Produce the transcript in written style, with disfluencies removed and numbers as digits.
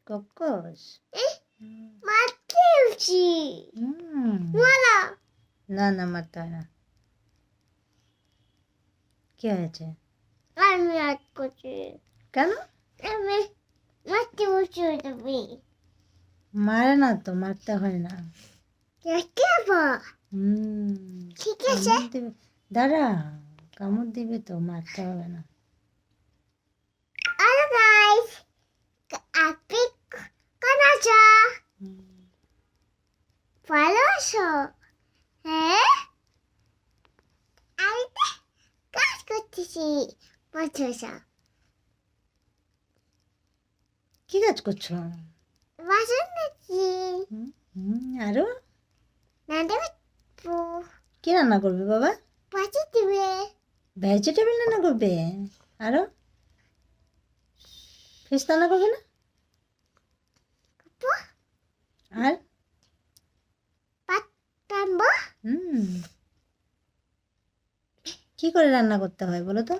কক্কস। মারতে উঠছি মালা না না, মারতে হয় না। কি হয়েছে? আমি আট করছি কেন? আমি মারতে উঠছি তুমি মারে না তো, মারতে হয় না। দেখতে যাবো ঠিক আছে কামড় দিবে, দাঁড়া, কামড় দিবে তো, মারতে হবে না। হ্যালো গাইস আপনি কেমন আছো ভালো আছো হ্যাঁ আমি তো কাজ করতেছি বসে কি কাজ করছো? বাসন দিচ্ছি আরো না দেবে কি রান্না করবে বাবা? বাসি দিবে ভেজিটেবল রান্না করবে? আরো ফিশ রান্না করবে না? আর টানবো হুম কি করে রান্না করতে হয় বলো তো?